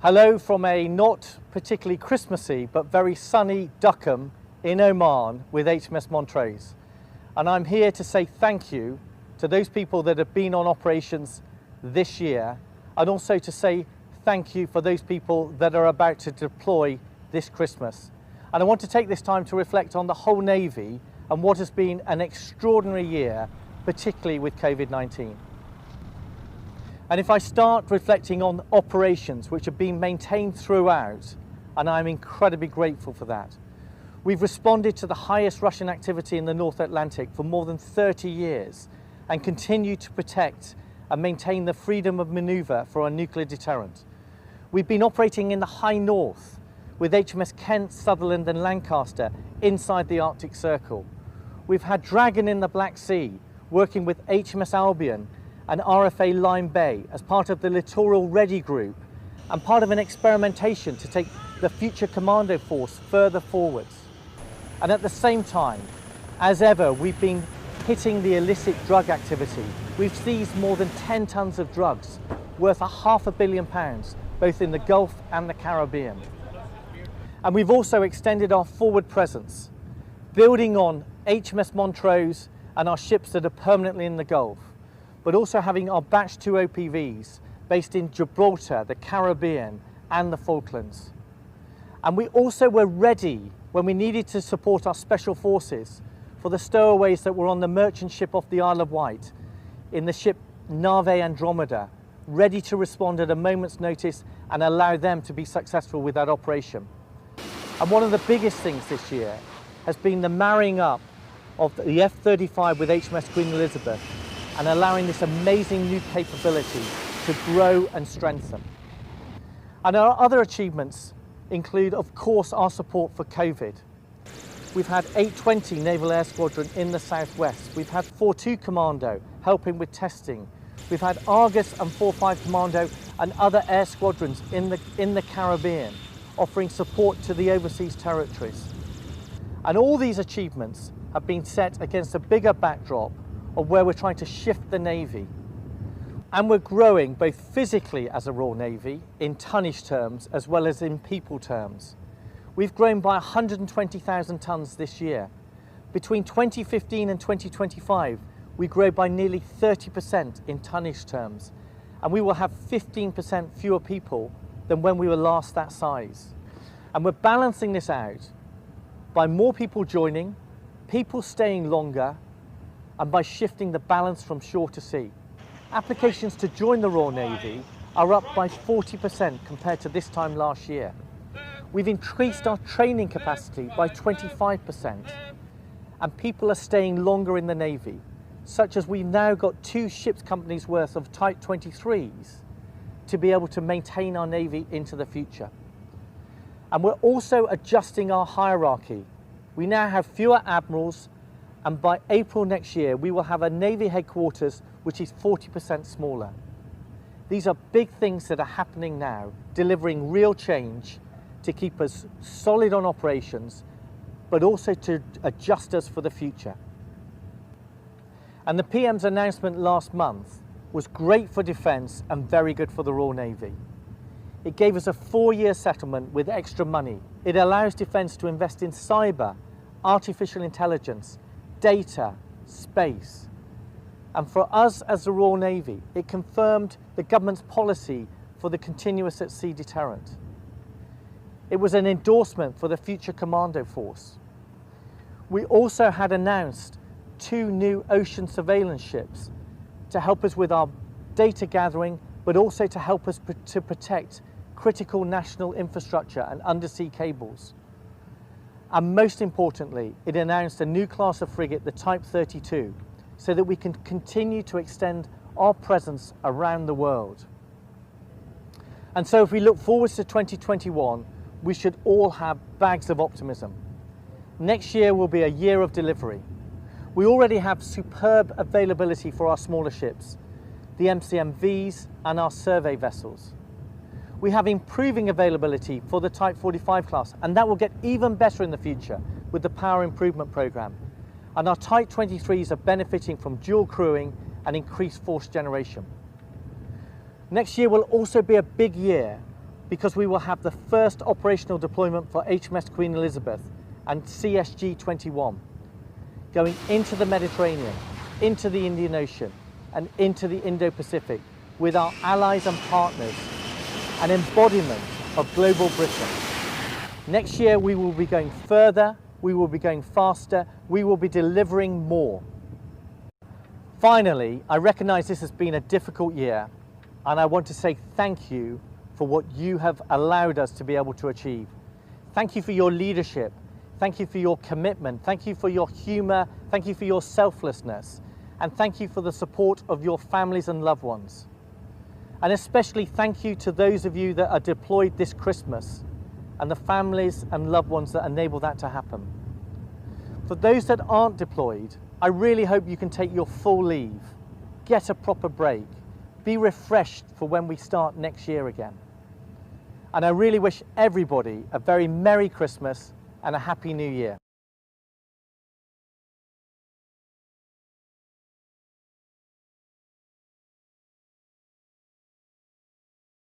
Hello from a not particularly Christmassy but very sunny Duckham in Oman with HMS Montrose. And I'm here to say thank you to those people that have been on operations this year, and also to say thank you for those people that are about to deploy this Christmas. And I want to take this time to reflect on the whole Navy and what has been an extraordinary year, particularly with COVID-19. And if I start reflecting on operations which have been maintained throughout, and I'm incredibly grateful for that. We've responded to the highest Russian activity in the North Atlantic for more than 30 years and continue to protect and maintain the freedom of manoeuvre for our nuclear deterrent. We've been operating in the high north with HMS Kent, Sutherland and Lancaster inside the Arctic Circle. We've had Dragon in the Black Sea, working with HMS Albion and RFA Lyme Bay as part of the Littoral Ready Group and part of an experimentation to take the Future Commando Force further forwards. And at the same time, as ever, we've been hitting the illicit drug activity. We've seized more than 10 tons of drugs worth £500 million, both in the Gulf and the Caribbean. And we've also extended our forward presence, building on HMS Montrose and our ships that are permanently in the Gulf, but also having our Batch 2 OPVs based in Gibraltar, the Caribbean and the Falklands. And we also were ready when we needed to support our special forces for the stowaways that were on the merchant ship off the Isle of Wight in the ship Naval Andromeda, ready to respond at a moment's notice and allow them to be successful with that operation. And one of the biggest things this year has been the marrying up of the F-35 with HMS Queen Elizabeth and allowing this amazing new capability to grow and strengthen. And our other achievements include, of course, our support for COVID. We've had 820 Naval Air Squadron in the Southwest. We've had 42 Commando helping with testing. We've had Argus and 45 Commando and other air squadrons in the Caribbean offering support to the overseas territories. And all these achievements have been set against a bigger backdrop of where we're trying to shift the Navy. And we're growing both physically as a Royal Navy in tonnage terms as well as in people terms. We've grown by 120,000 tonnes this year. Between 2015 and 2025, we grow by nearly 30% in tonnage terms, and we will have 15% fewer people than when we were last that size. And we're balancing this out by more people joining, people staying longer, and by shifting the balance from shore to sea. Applications to join the Royal Navy are up by 40% compared to this time last year. We've increased our training capacity by 25%, and people are staying longer in the Navy, such as we've now got 2 ships companies worth of Type 23s to be able to maintain our Navy into the future. And we're also adjusting our hierarchy. We now have fewer admirals, and by April next year, we will have a Navy headquarters which is 40% smaller. These are big things that are happening now, delivering real change to keep us solid on operations, but also to adjust us for the future. And the PM's announcement last month was great for defence and very good for the Royal Navy. It gave us a 4-year settlement with extra money. It allows defence to invest in cyber, artificial intelligence, data, space. And for us as the Royal Navy, it confirmed the government's policy for the continuous at sea deterrent. It was an endorsement for the Future Commando Force. We also had announced 2 new ocean surveillance ships to help us with our data gathering, but also to help us to protect critical national infrastructure and undersea cables. And most importantly, it announced a new class of frigate, the Type 32, so that we can continue to extend our presence around the world. And so if we look forward to 2021, we should all have bags of optimism. Next year will be a year of delivery. We already have superb availability for our smaller ships, the MCMVs and our survey vessels. We have improving availability for the Type 45 class, and that will get even better in the future with the Power Improvement Programme. And our Type 23s are benefiting from dual crewing and increased force generation. Next year will also be a big year because we will have the first operational deployment for HMS Queen Elizabeth and CSG-21 going into the Mediterranean, into the Indian Ocean and into the Indo-Pacific with our allies and partners, an embodiment of global Britain. Next year we will be going further, we will be going faster, we will be delivering more. Finally, I recognise this has been a difficult year and I want to say thank you for what you have allowed us to be able to achieve. Thank you for your leadership, thank you for your commitment, thank you for your humour, thank you for your selflessness, and thank you for the support of your families and loved ones. And especially thank you to those of you that are deployed this Christmas and the families and loved ones that enable that to happen. For those that aren't deployed, I really hope you can take your full leave, get a proper break, be refreshed for when we start next year again. And I really wish everybody a very Merry Christmas and a Happy New Year.